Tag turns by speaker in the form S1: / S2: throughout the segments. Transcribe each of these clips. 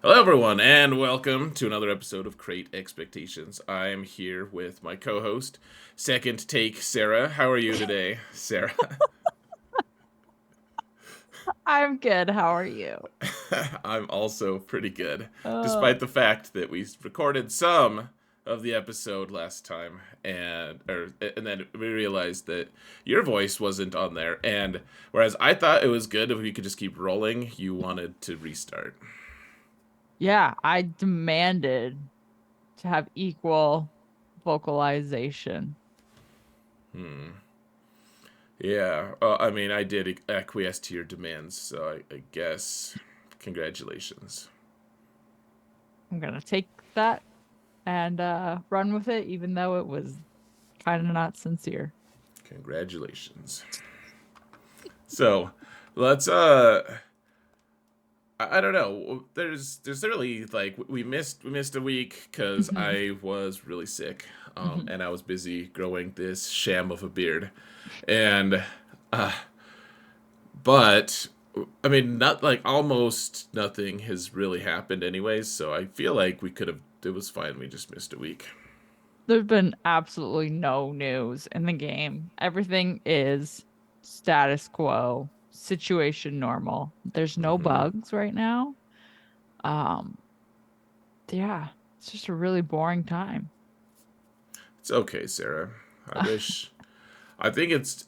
S1: Hello, everyone, and welcome to another episode of Crate Expectations. I am here with my co host, Second Take Sarah. How are you today, Sarah?
S2: I'm good. How are you?
S1: I'm also pretty good,
S2: Uh,
S1: despite the fact that we recorded some of the episode last time, and then we realized that your voice wasn't on there. And whereas I thought it was good if we could just keep rolling, you wanted to restart.
S2: yeah, I demanded to have equal vocalization.
S1: Yeah, I mean, I did acquiesce to your demands, so I guess congratulations.
S2: I'm gonna take that and run with it, even though it was kind of not sincere.
S1: Congratulations. So, let's I don't know. There's really like we missed a week cuz I was really sick. And I was busy growing this sham of a beard. And uh but I mean, not like almost nothing has really happened anyways, so I feel like we could have it was fine. We just missed a week.
S2: There's been absolutely no news in the game. Everything is status quo, situation normal. There's no bugs right now. Um, yeah, it's just a really boring time.
S1: It's okay, Sarah. I think it's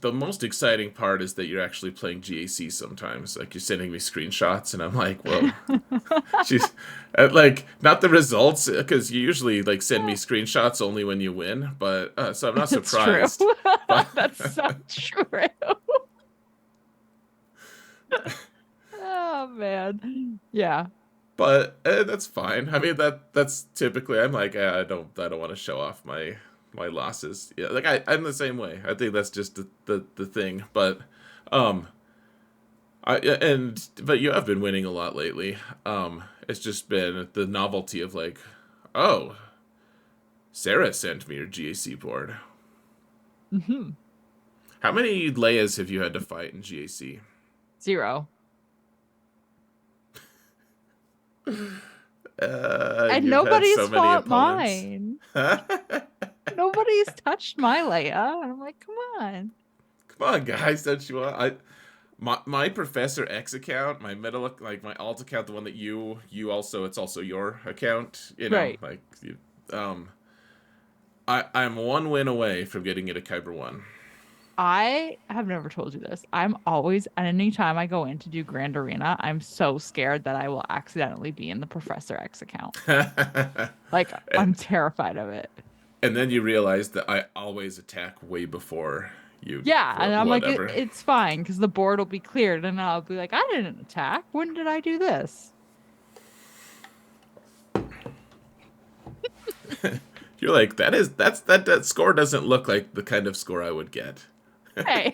S1: the most exciting part is that you're actually playing GAC sometimes. Like you're sending me screenshots, and I'm like, whoa, she's like not the results because you usually like send me screenshots only when you win. But so I'm not
S2: It's true.
S1: surprised. But
S2: That's so true. Oh man. Yeah.
S1: that's fine. I mean that's typically I'm like I don't want to show off my losses. Yeah, like I'm the same way. I think that's just the thing. But um but you have been winning a lot lately. It's just been the novelty of like, oh, Sarah sent me your GAC board.
S2: Hmm.
S1: How many Leias have you had to fight in GAC?
S2: Zero. And
S1: You've had so
S2: nobody's
S1: many
S2: fought
S1: opponents.
S2: mine.
S1: Come
S2: Nobody's touched my Leia. And I'm like, come on.
S1: on, guys, don't you want? My Professor X account, my middle like my alt account, the one that you also it's also your account.
S2: Right.
S1: Um, I'm one win away from getting it a Kyber one.
S2: I have never told you this. I'm always, anytime I go in to do Grand Arena, I'm so scared that I will accidentally be in the Professor X account. Like, I'm terrified of it.
S1: And then you realize that I always attack way before you.
S2: Yeah, and I'm like,
S1: Whatever.
S2: it's fine because the board will be cleared, and I'll be like, I didn't attack. When did I do this?
S1: You're like that score doesn't look like the kind of score I would get.
S2: Hey.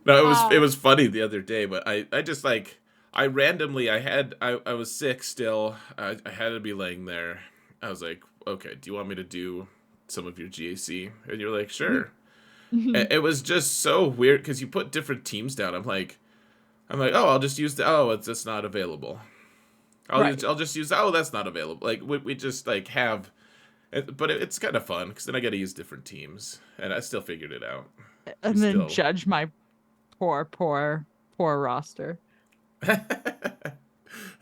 S1: No, it
S2: uh,
S1: was funny the other day, but I just like I randomly I was sick still. I had to be laying there. I was like, okay, do you want me to do some of your GAC? And you're like, sure. It was just so weird because you put different teams down. I'm like, oh, I'll just use the it's not available.
S2: right.
S1: I'll just use that's not available. Like we just like have, but it's kind of fun because then I got to use different teams, and I still figured it out. We
S2: And then
S1: still
S2: judge my poor, poor, poor roster.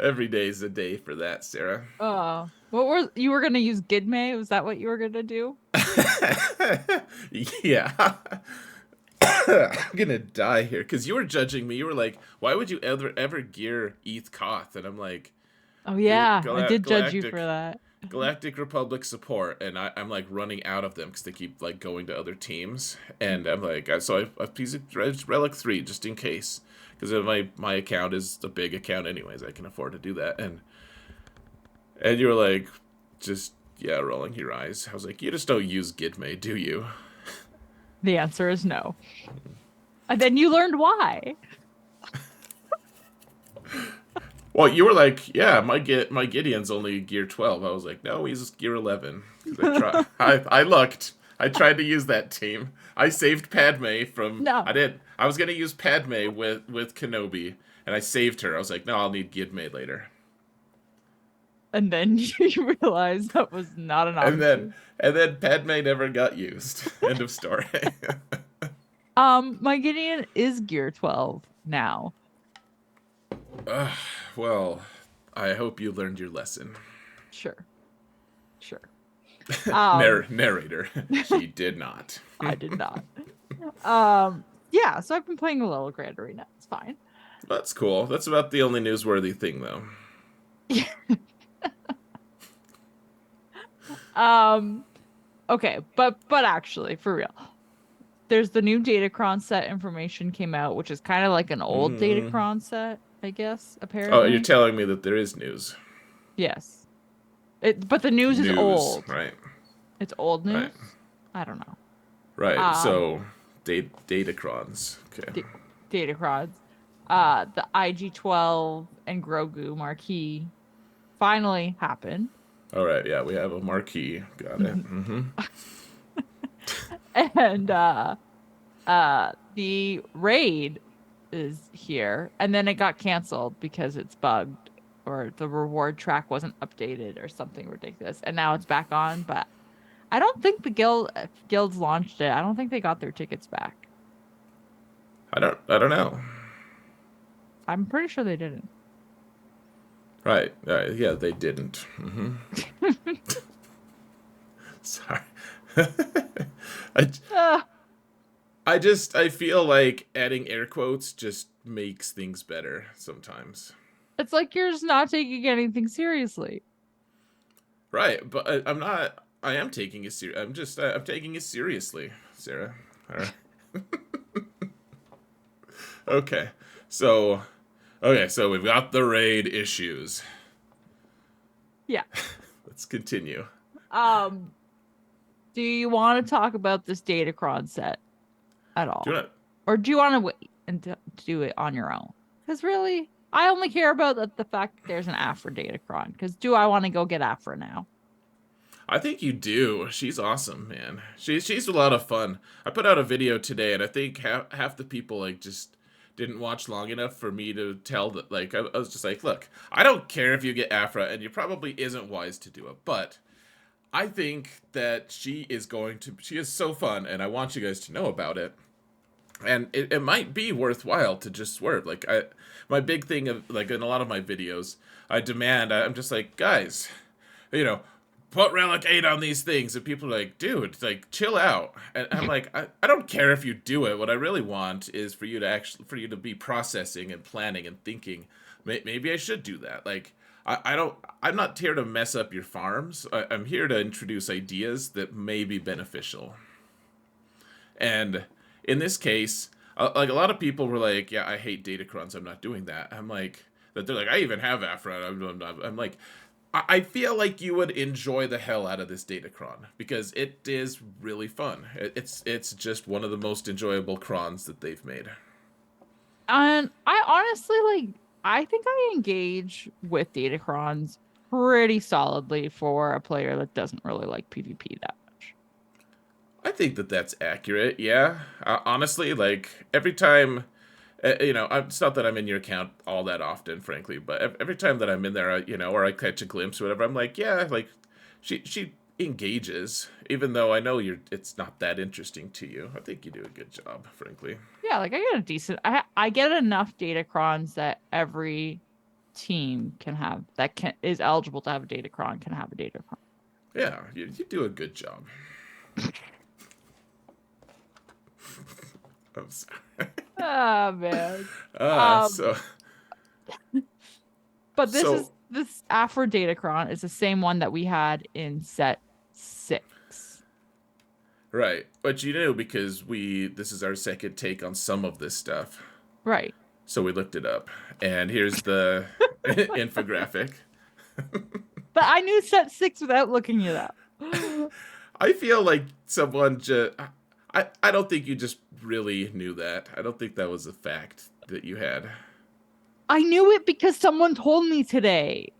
S1: every day is a day for that, Sarah.
S2: What were you were gonna use Gidme? Was that what you were gonna do?
S1: Yeah. I'm gonna die here because you were judging me. You were like, "Why would you ever gear ETH Koth?" And I'm like,
S2: Oh yeah, I did judge you for
S1: Galactic
S2: that.
S1: Galactic Republic support," and I'm like running out of them because they keep like going to other teams, and I'm like, so I've piece of Relic 3 just in case because my account is a big account anyways. I can afford to do that, and you were like, just yeah, rolling your eyes. I was like, you just don't use Gitme, do you?
S2: The answer is no. And then you learned why.
S1: Well, you were like, yeah, my Gideon's only gear 12. I was like, no, he's gear 11. 'Cause I looked. I tried to use that team. I saved Padme from.
S2: No.
S1: I did. I was gonna use Padme with Kenobi, and I saved her. I was like, no, I'll need Gidme later.
S2: And then you realize that was not an
S1: And then
S2: option.
S1: and then Padme never got used. End of story.
S2: My Gideon is gear 12 now.
S1: Well, I hope you learned your lesson.
S2: Sure. Sure. Um,
S1: Narrator. She did not.
S2: I did not. Yeah, so I've been playing a little Grand Arena. It's fine.
S1: That's cool. That's about the only newsworthy thing, though.
S2: Um, okay, but actually, for real, there's the new Datacron set information came out, which is kind of like an old
S1: Mm.
S2: Datacron set, I guess,
S1: Oh, you're
S2: apparently.
S1: telling me that there is news.
S2: Yes. But the news is
S1: News,
S2: old.
S1: right?
S2: It's old
S1: Right.
S2: news. I don't know.
S1: Right.
S2: Um,
S1: So, Datacrons. Okay.
S2: D Datacrons. The IG-12 and Grogu marquee finally happened.
S1: All right. Yeah, we have a marquee. Got it.
S2: And the raid is here, and then it got canceled because it's bugged or the reward track wasn't updated or something ridiculous, and now it's back on. But I don't think the guilds launched it. I don't think they got their tickets back.
S1: I don't know.
S2: I'm pretty sure they didn't.
S1: Right. Yeah, they didn't. Sorry. I,
S2: Uh,
S1: I feel like adding air quotes just makes things better sometimes.
S2: it's like you're just not taking anything seriously.
S1: Right, but I'm not. I am taking it serious. I'm taking it seriously, Sarah. All right. Okay. So, so we've got the raid issues.
S2: Yeah.
S1: Let's continue.
S2: Um, do you want to talk about this Datacron set at
S1: Do you
S2: all?
S1: want
S2: Or do you want to wait and to do it on your own? Because really, I only care about the fact that there's an Afra Datacron. Because do I want to go get Afra now?
S1: I think you do. She's awesome, man. She's a lot of fun. I put out a video today, and I think half the people like just didn't watch long enough for me to tell that. Like I was just like, look, I don't care if you get Afra, and you probably isn't wise to do it, but I think that she is going to. She is so fun, and I want you guys to know about it. And it might be worthwhile to just swerve. Like my big thing of like in a lot of my videos, I'm just like, guys, you know, put Relic 8 on these things. And people are like, dude, like, chill out. And I'm like, I don't care if you do it. What I really want is for you to be processing and planning and thinking, maybe I should do that. Like, I'm not here to mess up your farms. I'm here to introduce ideas that may be beneficial. And in this case, like a lot of people were like, yeah, I hate Datacrons. I'm not doing that. I'm like, that they're like, I even have Afra. I'm like, I feel like you would enjoy the hell out of this Datacron because it is really fun. It's just one of the most enjoyable crons that they've made.
S2: And I honestly I think I engage with Datacrons pretty solidly for a player that doesn't really like PvP that much.
S1: I think that that's accurate. Yeah, honestly, like every time, it's not that I'm in your account all that often, frankly, but every time that I'm in there, or I catch a glimpse or whatever, I'm like, yeah, like she engages, even though I know it's not that interesting to you. I think you do a good job, frankly.
S2: Yeah, like I get a decent. I get enough Datacrons that every team can have that can is eligible to have a Datacron can have a Datacron.
S1: Yeah, you do a good job. I'm sorry.
S2: Oh man.
S1: Uh,
S2: Um,
S1: so
S2: but
S1: so
S2: this Afro Datacron is the same one that we had in set 6.
S1: right, but you knew because this is our second take on some of this stuff.
S2: Right.
S1: So we looked it up, and here's the infographic.
S2: But I knew set 6 without looking it up.
S1: I feel like someone just. I don't think you just really knew that. I don't think that was a fact that you had.
S2: I knew it because someone told me today.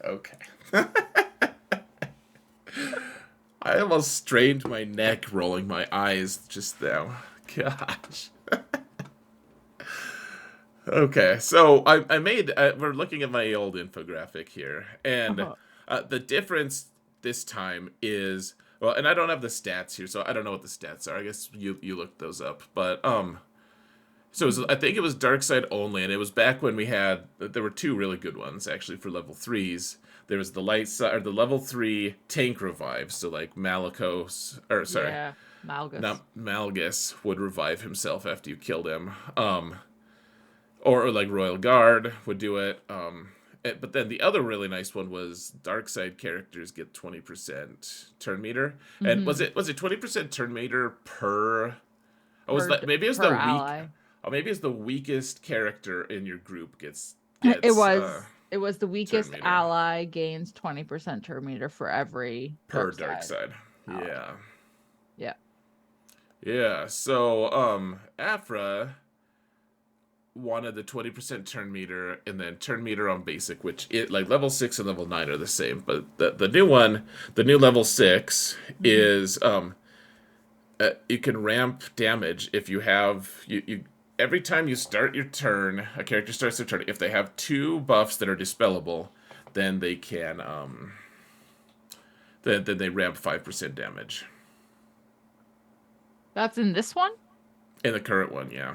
S1: Okay. I almost strained my neck rolling my eyes just now. Gosh. Okay, so I made. We're looking at my old infographic here, and
S2: Uh-huh.
S1: the difference this time is well, and I don't have the stats here, so I don't know what the stats are. I guess you looked those up, but so it was, I think it was Dark Side only, and it was back when we had there were two really good ones actually for level threes. There was the light side or the level three tank revives, so like Malikos or sorry,
S2: Yeah, Malgus.
S1: not Malgus would revive himself after you killed him. Or like Royal Guard would do it. But then the other really nice one was Dark Side characters get 20% turn meter, and
S2: Mm-hmm.
S1: was it 20% turn meter per? Oh, was
S2: Per
S1: that maybe it was
S2: per
S1: the weak?
S2: ally.
S1: Oh, maybe it's the weakest character in your group gets
S2: It
S1: gets
S2: was the
S1: turn
S2: weakest
S1: meter
S2: ally gains 20% turn meter for every
S1: per
S2: dark
S1: Dark
S2: side
S1: Side.
S2: ally.
S1: Yeah,
S2: Yeah.
S1: yeah. So Afra wanted the 20% turn meter and then turn meter on basic, which it like level 6 and level 9 are the same, but the new one, the new level 6
S2: Hmm.
S1: is you can ramp damage if you have you every time you start your turn, a character starts their turn, if they have two buffs that are dispellable, then they can then they ramp 5% damage.
S2: That's in this one?
S1: In the current one, yeah.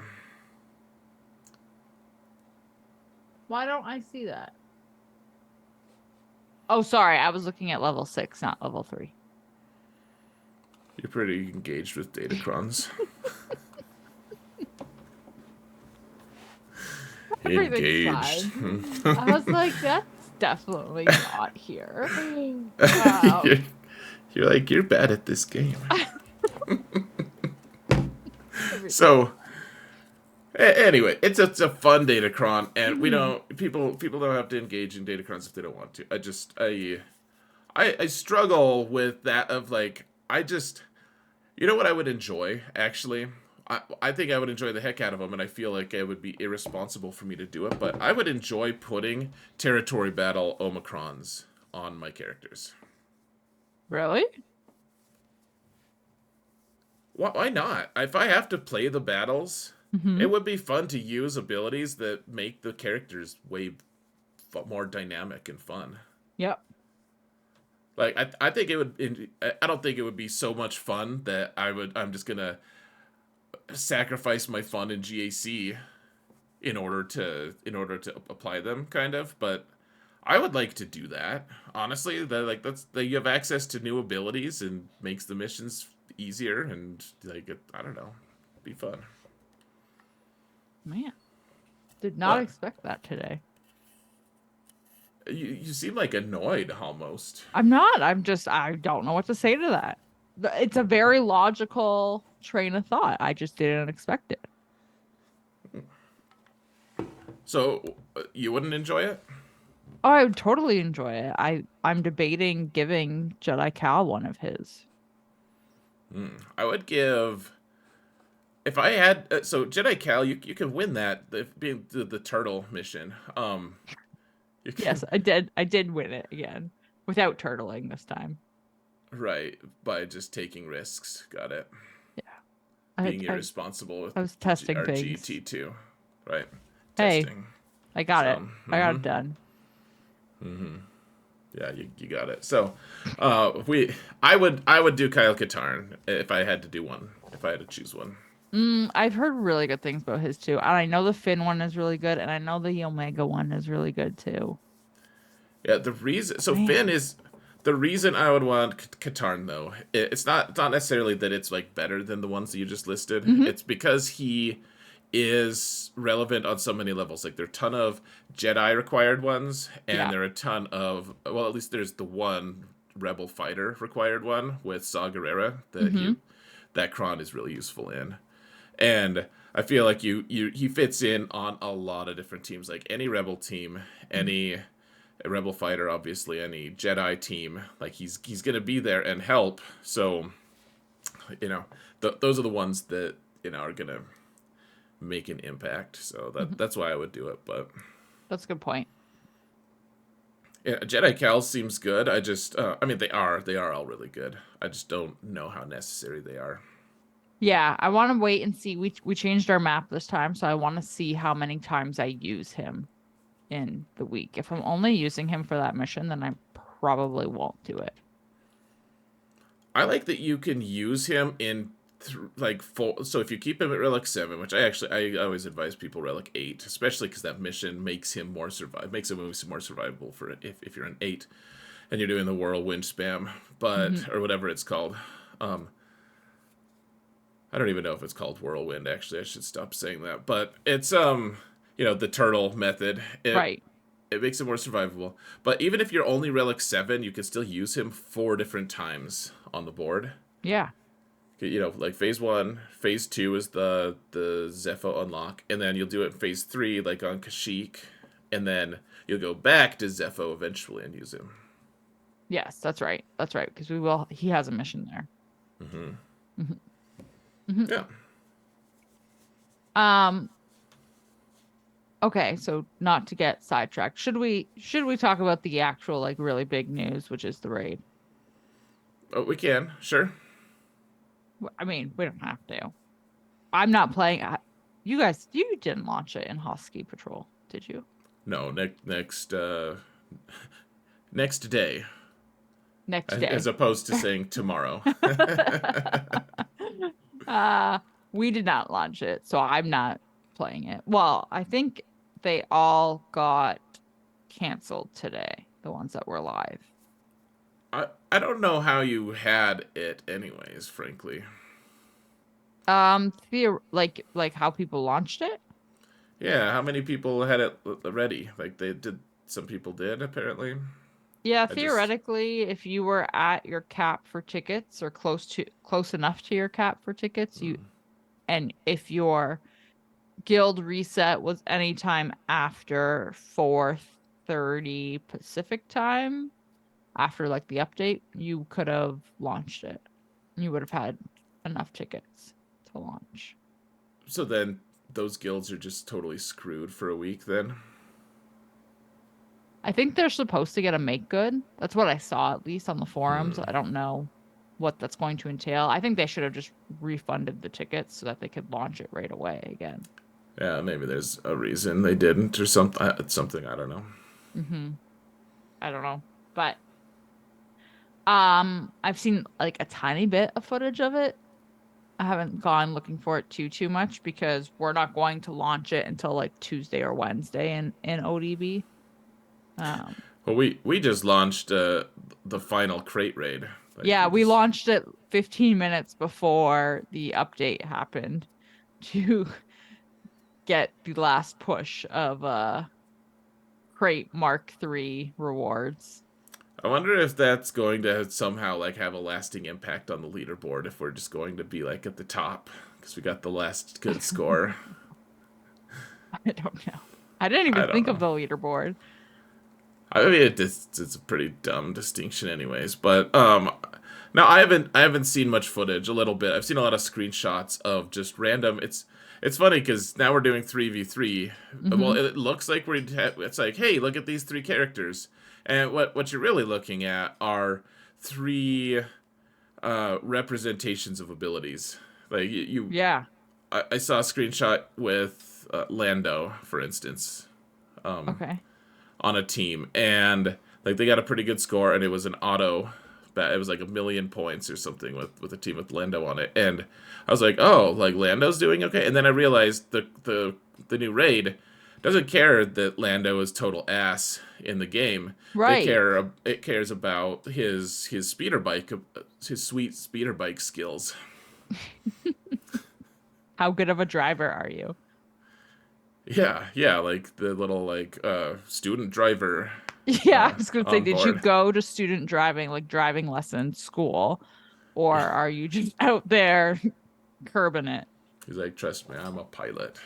S2: Why don't I see that? Oh, sorry. I was looking at level 6, not level 3.
S1: You're pretty engaged with Datacrons.
S2: Everything's
S1: Engaged.
S2: fine. I was like, that's definitely not here. Wow.
S1: you're, you're like, you're bad at this game.
S2: Everything's
S1: So anyway, it's a fun Datacron, and we
S2: fine.
S1: don't people don't have to engage in Datacrons if they don't want to. I struggle with that of like I just you know what I would enjoy actually. I think I would enjoy the heck out of them, and I feel like it would be irresponsible for me to do it. But I would enjoy putting territory battle Omicrons on my characters.
S2: Really?
S1: Why not? If I have to play the battles,
S2: Mm-hmm.
S1: it would be fun to use abilities that make the characters way more dynamic and fun.
S2: Yep.
S1: Like I think it would. I don't think it would be so much fun that I'm just gonna sacrifice my fun in GAC in order to apply them, kind of. But I would like to do that. Honestly, that like that you have access to new abilities and makes the missions easier and like I don't know, be fun.
S2: Man, did not
S1: What?
S2: expect that today.
S1: You seem like annoyed almost.
S2: I'm not. I don't know what to say to that. It's a very logical train of thought. I just didn't expect it.
S1: So you wouldn't enjoy it?
S2: Oh, I would totally enjoy it. I'm debating giving Jedi Cal one of his.
S1: I would give if I had so Jedi Cal. You can win that being the turtle mission. You
S2: Yes,
S1: can
S2: I did. I did win it again without turtling this time.
S1: right by just taking risks. Got it.
S2: Yeah,
S1: Being
S2: I
S1: irresponsible with
S2: I was testing
S1: our
S2: things.
S1: GT2, right?
S2: Hey,
S1: Testing.
S2: I got it.
S1: So
S2: I got it done.
S1: yeah, you got it. So we I would do Kyle Katarn if I had to do one. If I had to choose one.
S2: I've heard really good things about his too, and I know the Finn one is really good, and I know the Omega one is really good too.
S1: Yeah, the reason so Finn
S2: Man.
S1: is the reason I would want Katarn though. It's not necessarily that it's like better than the ones that you just listed.
S2: Hmm.
S1: It's because he is relevant on so many levels. Like there are a ton of Jedi required ones, and
S2: Yeah.
S1: there are a ton of well, at least there's the one Rebel fighter required one with Saw Gerrera
S2: Hmm.
S1: that Kron is really useful in. And I feel like you he fits in on a lot of different teams, like any Rebel team, any Rebel fighter, obviously any Jedi team. Like he's gonna be there and help. So you know those are the ones that are gonna make an impact. So
S2: Hmm.
S1: that's why I would do it. But
S2: That's a good point.
S1: yeah, Jedi Cal seems good. I just I mean they are all really good. I just don't know how necessary they are.
S2: Yeah, I want to wait and see. We changed our map this time, so I want to see how many times I use him in the week. If I'm only using him for that mission, then I probably won't do it.
S1: I like that you can use him in like full. So if you keep him at relic 7, which I always advise people relic 8, especially because that mission makes him more makes him more survivable for it if you're an 8 and you're doing the whirlwind spam,
S2: Hmm.
S1: but or whatever it's called. Um, I don't even know if it's called whirlwind. Actually, I should stop saying that. But it's the turtle method.
S2: Right.
S1: It makes it more survivable. But even if you're only relic 7, you can still use him 4 different times on the board.
S2: Yeah.
S1: Like phase 1, phase 2 is the Zepho unlock, and then you'll do it in phase 3, like on Kashyyyk, and then you'll go back to Zepho eventually and use him.
S2: Yes, that's right. That's right. Because he has a mission there.
S1: Mm-hmm.
S2: Hmm. Hmm.
S1: Yeah.
S2: Um, okay, so not to get sidetracked, should we talk about the actual like really big news, which is the raid?
S1: Oh, we can, sure.
S2: I mean, we don't have to. I'm not playing. You guys, you didn't launch it in Husky Patrol, did you?
S1: No, next day,
S2: Next
S1: as
S2: day.
S1: opposed to saying tomorrow.
S2: uh, we did not launch it, so I'm not playing it. Well, I think they all got canceled today, the ones that were live.
S1: I don't know how you had it, anyways. Frankly,
S2: Like how people launched it.
S1: yeah. How many people had it ready? Like they did. Some people did apparently.
S2: Yeah,
S1: I just
S2: theoretically, if you were at your cap for tickets or close enough to your cap for tickets, and if your guild reset was anytime after 4:30 Pacific time, after like the update, you could have launched it. You would have had enough tickets to launch.
S1: so then those guilds are just totally screwed for a week. Then
S2: I think they're supposed to get a make good. That's what I saw at least on the forums. I don't know what that's going to entail. I think they should have just refunded the tickets so that they could launch it right away again.
S1: yeah, maybe there's a reason they didn't or something. Something I don't know.
S2: Hmm. I don't know. But I've seen like a tiny bit of footage of it. I haven't gone looking for it too much because we're not going to launch it until like Tuesday or Wednesday in ODB. Um,
S1: Well, we just launched the final crate raid. Like
S2: yeah,
S1: we
S2: we
S1: just
S2: launched it 15 minutes before the update happened to get the last push of Crate Mark III rewards.
S1: I wonder if that's going to somehow like have a lasting impact on the leaderboard if we're just going to be like at the top because we got the last good score.
S2: I don't know. I didn't even
S1: I don't
S2: think of
S1: know.
S2: the leaderboard.
S1: I mean, it's a pretty dumb distinction, anyways. But now I haven't seen much footage. A little bit. I've seen a lot of screenshots of just random. It's funny because now we're doing 3v3. Well,
S2: Hmm.
S1: it looks like it's like, hey, look at these 3 characters, and what you're really looking at are 3 representations of abilities. Like
S2: Yeah.
S1: I saw a screenshot with Lando, for instance,
S2: Okay.
S1: on a team, and like they got a pretty good score, and it was an auto. It was like 1,000,000 points or something with a team with Lando on it, and I was like, oh, like Lando's doing okay, and then I realized the new raid doesn't care that Lando is total ass in the game.
S2: Right.
S1: It cares about his speeder bike, his sweet speeder bike skills.
S2: How good of a driver are you?
S1: Yeah, yeah, like the little like student driver
S2: Yeah, I was gonna say,
S1: on
S2: did you
S1: board.
S2: go to student driving, like driving lessons school, or are you just out there curbing it?
S1: He's like, trust me, I'm a pilot.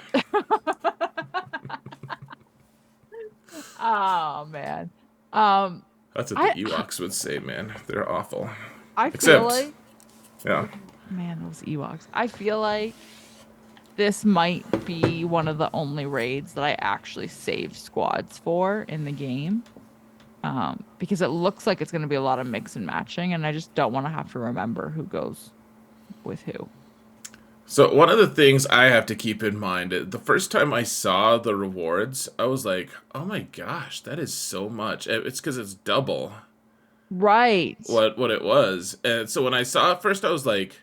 S2: Oh man. Um,
S1: That's what the
S2: I
S1: Ewoks would say, man. They're awful.
S2: I feel
S1: Except,
S2: like,
S1: yeah.
S2: man, those Ewoks. I feel like this might be one of the only raids that I actually saved squads for in the game. Because it looks like it's going to be a lot of mix and matching, and I just don't want to have to remember who goes with who.
S1: So one of the things I have to keep in mind, the first time I saw the rewards, I was like, "Oh my gosh, that is so much." It's because it's double
S2: Right.
S1: what it was. And so when I saw it first, I was like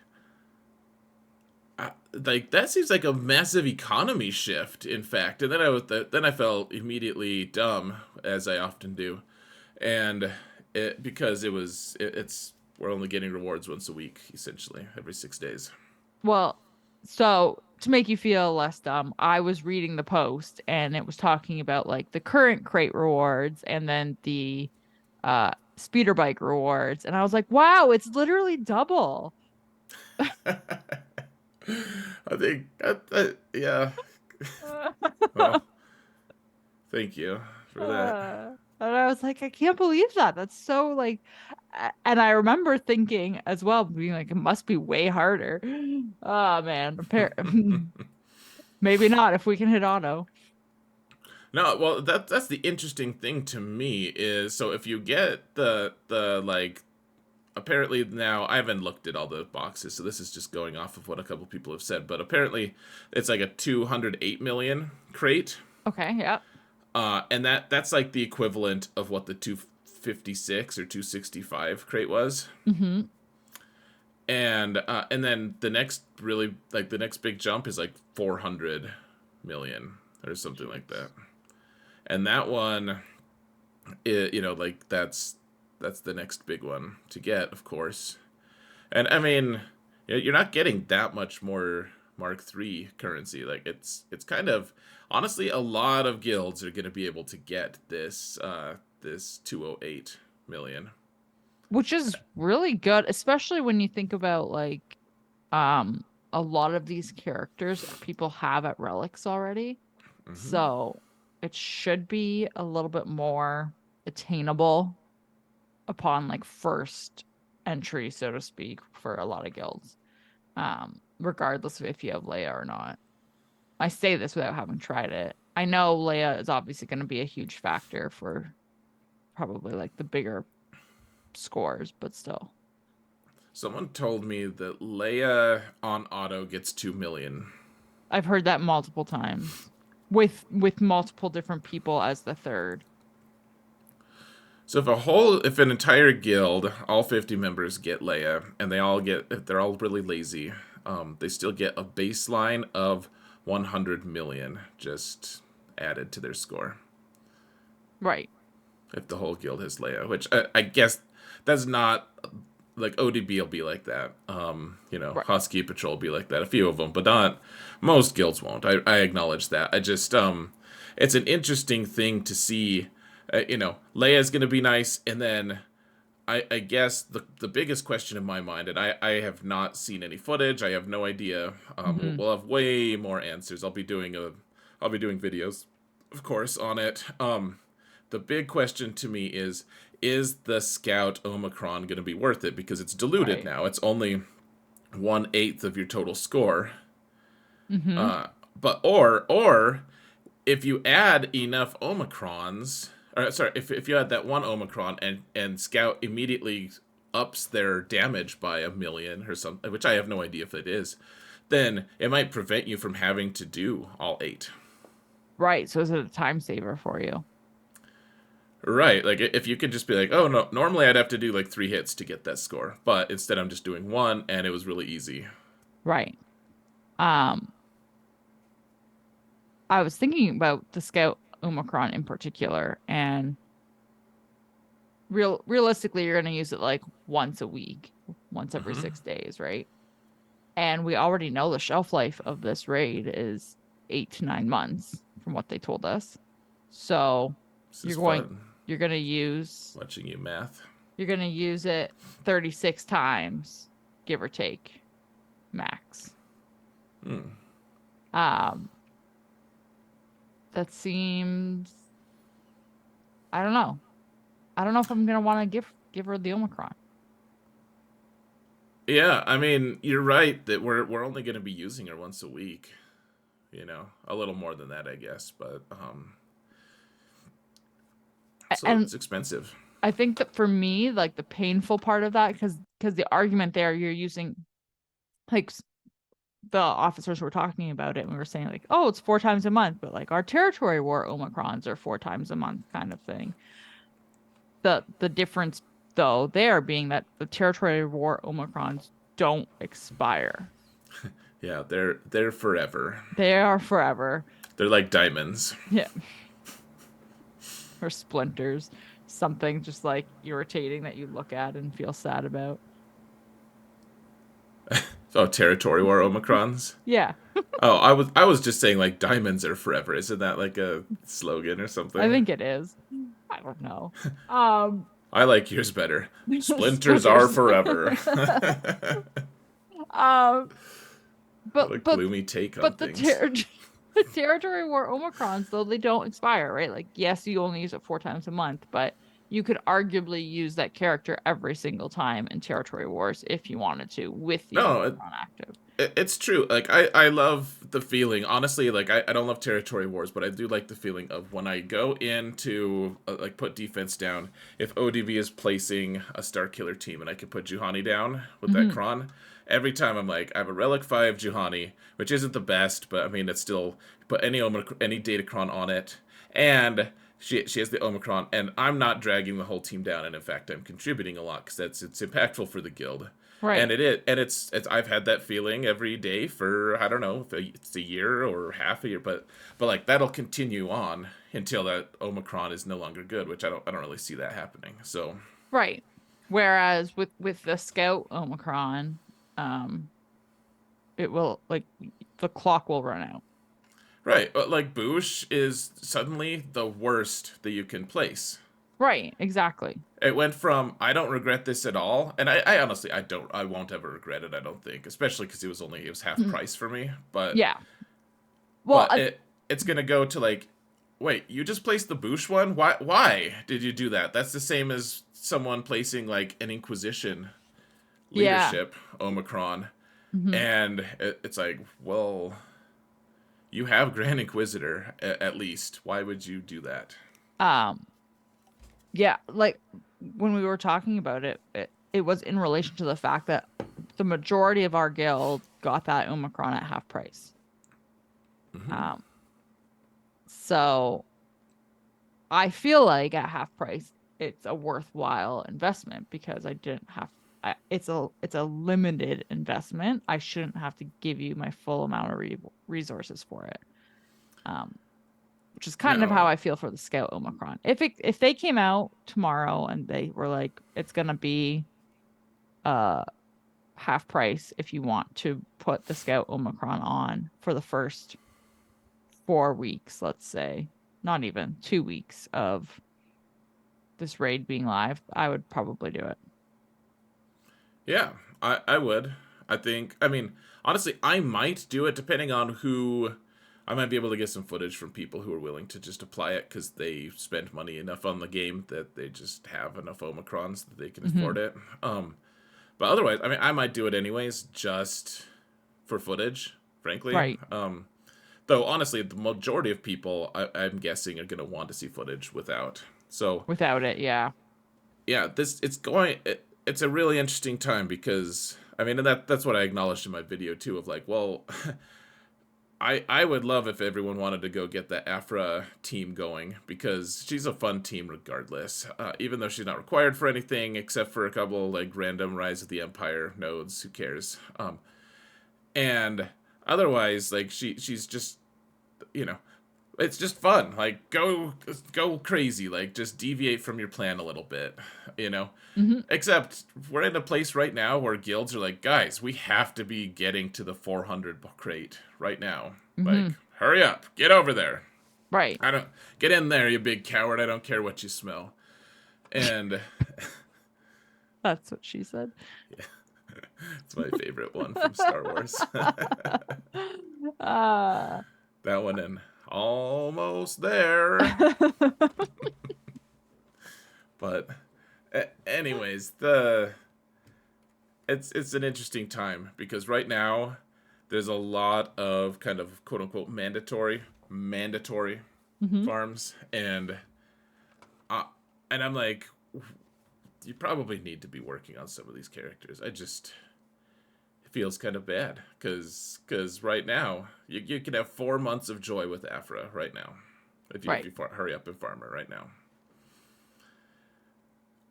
S1: that seems like a massive economy shift, in fact. And then I felt immediately dumb, as I often do, and because it's we're only getting rewards once a week, essentially every 6 days.
S2: Well, so to make you feel less dumb, I was reading the post and it was talking about like the current crate rewards and then the speeder bike rewards. And I was like, wow, it's literally double.
S1: I think, yeah. Well, thank you for that.
S2: And I was like, I can't believe that. That's so like, and I remember thinking as well, being like, it must be way harder. Oh man, maybe not if we can hit auto.
S1: No, well, that's the interesting thing to me is so if you get the like apparently now I haven't looked at all the boxes, so this is just going off of what a couple people have said, but apparently it's like a 208 million crate.
S2: Okay, yeah.
S1: And that's like the equivalent of what the 256 or 265 crate was.
S2: Mm-hmm.
S1: And then the next really like the next big jump is like 400 million or something like that. And that one like that's the next big one to get, of course. And I mean, you're not getting that much more Mark III currency. Like it's kind of honestly a lot of guilds are going to be able to get this 208 million.
S2: Which is really good, especially when you think about like a lot of these characters people have at relics already.
S1: Hmm.
S2: So it should be a little bit more attainable upon like first entry, so to speak, for a lot of guilds. Regardless of if you have Leia or not. I say this without having tried it. I know Leia is obviously going to be a huge factor for probably like the bigger scores, but still.
S1: Someone told me that Leia on auto gets 2 million.
S2: I've heard that multiple times with multiple different people as the third.
S1: So if an entire guild, all 50 members get Leia, and if they're all really lazy, they still get a baseline of 100 million just added to their score.
S2: Right.
S1: If the whole guild has Leia, which I guess that's not like ODB will be like that.
S2: Right.
S1: Husky Patrol will be like that. A few of them, but not most guilds won't. I acknowledge that. I just it's an interesting thing to see. Leia's gonna be nice, and then I guess the biggest question in my mind, and I have not seen any footage. I have no idea.
S2: Hmm.
S1: We'll have way more answers. I'll be doing videos, of course, on it. The big question to me is the Scout Omicron going to be worth it? Because it's diluted
S2: Right.
S1: now. It's only 1/8 of your total score.
S2: Hmm.
S1: But or if you add enough Omicrons, or sorry, if you add that one Omicron and Scout immediately ups their damage by 1 million or something, which I have no idea if it is, then it might prevent you from having to do all 8.
S2: Right. So is it a time saver for you?
S1: Right, like if you could just be like, oh no, normally I'd have to do like 3 hits to get that score, but instead I'm just doing one, and it was really easy.
S2: Right. Um, I was thinking about the Scout Omicron in particular, and realistically, you're going to use it like once a week, once every
S1: Hmm.
S2: 6 days, right? And we already know the shelf life of this raid is 8 to 9 months from what they told us. So
S1: This is
S2: you're going
S1: fun
S2: you're going to use
S1: watching you math.
S2: you're going to use it 36 times, give or take, max.
S1: Hmm.
S2: Um, that seems I don't know. I don't know if I'm gonna want to give her the Omicron.
S1: Yeah, I mean you're right that we're only going to be using her once a week. A little more than that, I guess, but so
S2: And
S1: it's expensive.
S2: I think that for me, like the painful part of that, because the argument there, you're using like the officers were talking about it and we were saying like, oh, it's 4 times a month, but like our territory war Omicrons are 4 times a month kind of thing. The difference though there being that the territory war Omicrons don't expire.
S1: Yeah, they're forever.
S2: They are forever.
S1: They're like diamonds.
S2: Yeah. Or splinters. Something just like irritating that you look at and feel sad about.
S1: Oh, territory war Omicrons.
S2: Yeah.
S1: Oh, I was just saying like diamonds are forever. Isn't that like a slogan or
S2: I
S1: something?
S2: think it is. I don't know. Um
S1: I like yours better. Splinters are
S2: Splinters.
S1: forever.
S2: um
S1: What a
S2: but but
S1: gloomy take on
S2: but
S1: things.
S2: the territory war Omicrons though they don't expire, right? Like yes, you only use it 4 times a month, but you could arguably use that character every single time in territory wars if you wanted to with the
S1: No,
S2: Omicron active.
S1: it's true. Like I love the feeling. Honestly, like I don't love territory wars, but I do like the feeling of when I go in to like put defense down. If ODV is placing a Star Killer team, and I can put Juhani down with that
S2: Hmm.
S1: Kron, every time I'm like, I have a Relic 5 Juhani, which isn't the best, but I mean it's still put any Datacron on it, and she has the Omicron, and I'm not dragging the whole team down, and in fact I'm contributing a lot because it's impactful for the guild. And
S2: Right.
S1: it is, and it's I've had that feeling every day for I don't know if it's a year or half a year, but like that'll continue on until that Omicron is no longer good, which I don't really see that happening. So
S2: Right. Whereas with the Scout Omicron, um, it will like the clock will run out.
S1: right, but like Boosh is suddenly the worst that you can place.
S2: Right. Exactly.
S1: It went from I don't regret this at all, and I honestly I won't ever regret it. I don't think, especially because it was half
S2: Mhm.
S1: price for me, but
S2: Yeah. Well,
S1: but it's gonna go to like, wait, you just placed the Boosh one? Why did you do that? That's the same as someone placing like an Inquisition
S2: yeah.
S1: leadership Omicron,
S2: Hmm.
S1: and it's like, well, you have Grand Inquisitor at least. Why would you do that?
S2: Um, yeah, like when we were talking about it was in relation to the fact that the majority of our guild got that Omicron at half price.
S1: Hmm.
S2: Um, so I feel like at half price, it's a worthwhile investment because I didn't have. It's a limited investment. I shouldn't have to give you my full amount of resources for it. Um, which is kind of how
S1: No,
S2: I feel for the Scout Omicron. If they came out tomorrow and they were like, it's gonna be uh half price if you want to put the Scout Omicron on for the first 4 weeks, let's say, not even 2 weeks of this raid being live, I would probably do it.
S1: yeah, I would. I think. I mean, honestly, I might do it depending on who. I might be able to get some footage from people who are willing to just apply it because they spend money enough on the game that they just have enough Omicrons that they can
S2: Hmm.
S1: afford it. But otherwise, I mean, I might do it anyways, just for footage, frankly.
S2: Right.
S1: Though honestly, the majority of people, I'm guessing, are gonna want to see footage without. So
S2: Without it, yeah.
S1: yeah, it's a really interesting time because I mean, and that's what I acknowledged in my video too. Of like, well, I would love if everyone wanted to go get the Afra team going because she's a fun team regardless. Even though she's not required for anything except for a couple like random Rise of the Empire nodes. Who cares? And otherwise, like she's just you know it's just fun. Like go crazy. Like just deviate from your plan a little bit. You know.
S2: Hmm.
S1: Except we're in a place right now where guilds are like, guys, we have to be getting to the 400 crate right now.
S2: Hmm.
S1: Like, hurry up, get over there.
S2: Right.
S1: I don't get in there, you big coward. I don't care what you smell. And
S2: That's what she said.
S1: it's my favorite one from Star Wars.
S2: uh
S1: That one and almost there. But anyways, the it's an interesting time because right now there's a lot of kind of quote unquote mandatory
S2: hmm.
S1: farms uh, and I'm like you probably need to be working on some of these characters. I just feels kind of bad because right now you can have 4 months of joy with Afra right now if
S2: Right.
S1: you hurry up and farm her right now,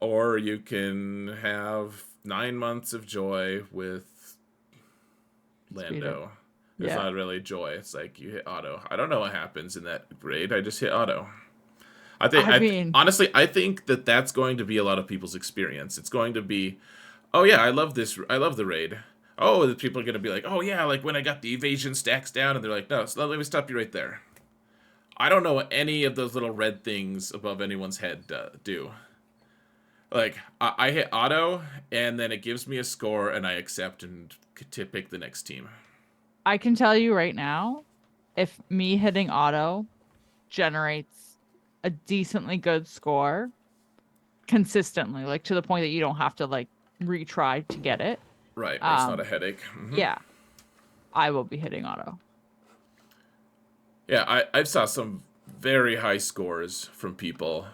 S1: or you can have 9 months of joy with
S2: Speeder.
S1: Lando. It's
S2: Yeah.
S1: not really joy. It's like you hit auto. I don't know what happens in that raid. I just hit auto.
S2: I mean,
S1: Honestly, I think that that's going to be a lot of people's experience. It's going to be, oh yeah, I love this. I love the raid. Oh, the people are going to be like, oh yeah, like when I got the evasion stacks down, and they're like, no, so let me stop you right there. I don't know what any of those little red things above anyone's head do. Like I hit auto, and then it gives me a score, and I accept and to pick the next team.
S2: I can tell you right now, if me hitting auto generates a decently good score consistently, like to the point that you don't have to like retry to get it.
S1: Right, where it's not a
S2: Um,
S1: headache.
S2: yeah, I will be hitting auto.
S1: Yeah, I saw some very high scores from people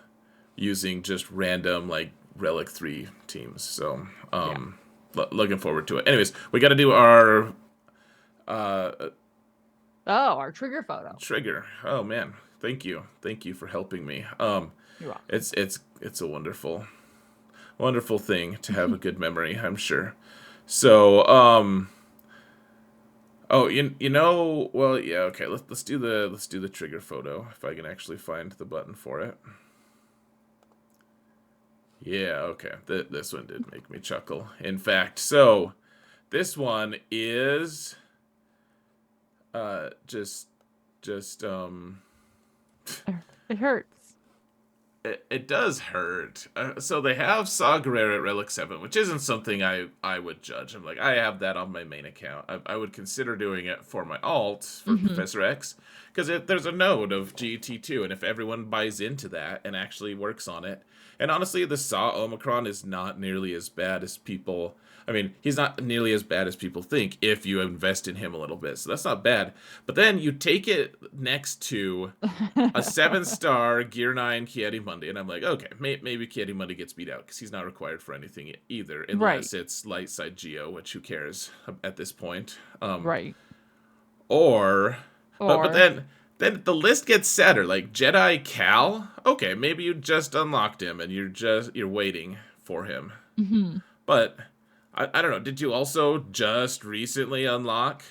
S1: using just random like Relic 3 teams. So,
S2: Yeah.
S1: looking forward to it. Anyways, we got to do our uh,
S2: Oh, our trigger photo.
S1: trigger. Oh man, thank you for helping me.
S2: You're welcome.
S1: It's a wonderful thing to have a good memory. I'm sure. So, oh, you know, well, yeah, okay. Let's do the trigger photo if I can actually find the button for it. Yeah, okay. This one did make me chuckle. In fact, so this one is just
S2: It hurts.
S1: it does hurt. So they have Saw Gerrera at Relic 7, which isn't something I would judge. I'm like, I have that on my main account. I would consider doing it for my alt, for
S2: Hmm.
S1: Professor X, because there's a node of GT2, and if everyone buys into that and actually works on it, and honestly, the Saw Omicron is not nearly as bad as people. I mean, he's not nearly as bad as people think if you invest in him a little bit. So that's not bad. But then you take it next to a 7-star Gear 9 Ki-Adi-Mundi, and I'm like, okay, maybe Ki-Adi-Mundi gets beat out because he's not required for anything either,
S2: Right.
S1: unless it's light side Geo, which who cares at this point.
S2: Right.
S1: Or, but
S2: Or
S1: then the list gets sadder. Like Jedi Cal, okay, maybe you just unlocked him and you're waiting for him.
S2: mhm.
S1: But I don't know. Did you also just recently unlock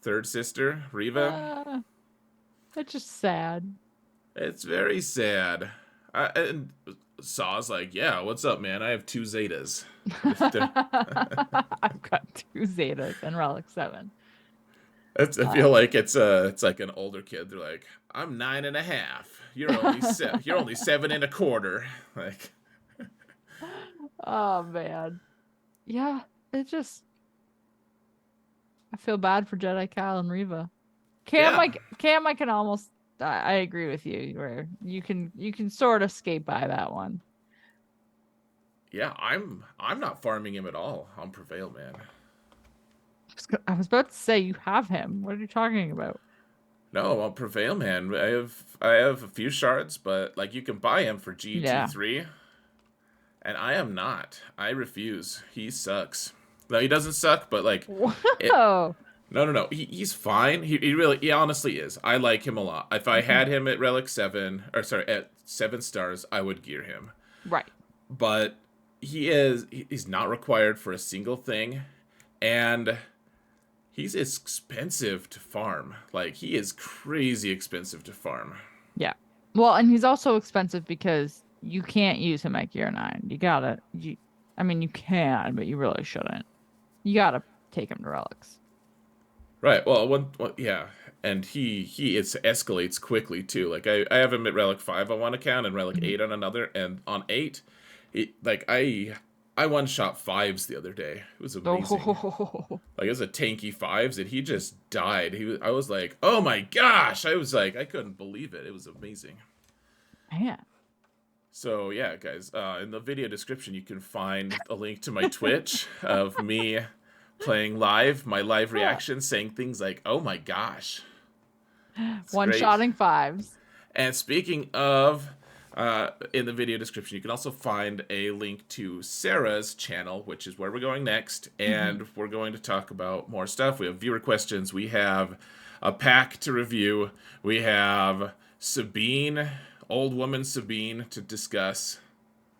S1: Third Sister Riva?
S2: uh, it's just sad.
S1: It's very sad. And Saw's like, yeah, what's up, man? I have 2 Zetas.
S2: I've got 2 Zetas and Relic 7.
S1: I
S2: Uh,
S1: feel like it's like an older kid. They're like, I'm 9.5. You're only 7.25. Like,
S2: oh man. Yeah, it just I feel bad for Jedi Cal and Reva.
S1: yeah,
S2: Cam I can almost I agree with you where you can sort of skate by that one.
S1: yeah. I'm not farming him at all on Prevail, man.
S2: I was about to say you have him. What are you talking about?
S1: No, on Prevail, man. I have a few shards, but like you can buy him for
S2: Yeah.
S1: GT3. And I am not. I refuse. He sucks. No, he doesn't suck, but like, it.
S2: Whoa.
S1: No. He's fine. He honestly is. I like him a lot. If I
S2: Mhm.
S1: had him at Relic 7, or sorry, at 7 stars, I would gear him.
S2: Right.
S1: But he's not required for a single thing, and he's expensive to farm. Like he is crazy expensive to farm.
S2: Yeah. Well, and he's also expensive because you can't use him at Gear 9. I mean, you can, but you really shouldn't. You gotta take him to relics.
S1: Right. Well, yeah, and he escalates quickly too. Like I have him at Relic 5 on one account and Relic
S2: Mhm.
S1: 8 on another, and on 8, like I one shot fives the other day. It was amazing.
S2: Oh,
S1: Like it was a tanky fives, and he just died. I was like, oh my gosh! I was like, I couldn't believe it. It was amazing.
S2: man.
S1: So yeah, guys, in the video description you can find a link to my Twitch of me playing live, my live
S2: Yeah.
S1: reaction, saying things like, "Oh my gosh, it's great."
S2: One-shotting fives.
S1: And speaking of in the video description. You can also find a link to Sarah's channel, which is where we're going next. And we're going to talk about more stuff. We have viewer questions. We have a pack to review. We have Sabine, old woman Sabine, to discuss.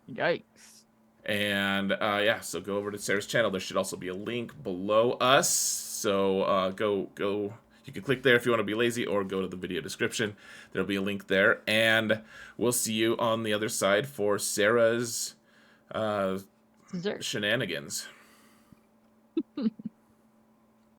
S2: Yikes.
S1: And yeah, so go over to Sarah's channel. There should also be a link below us. So go. You can click there if you want to be lazy, or go to the video description. There'll be a link there, and we'll see you on the other side for Sarah's
S2: Dessert.
S1: shenanigans.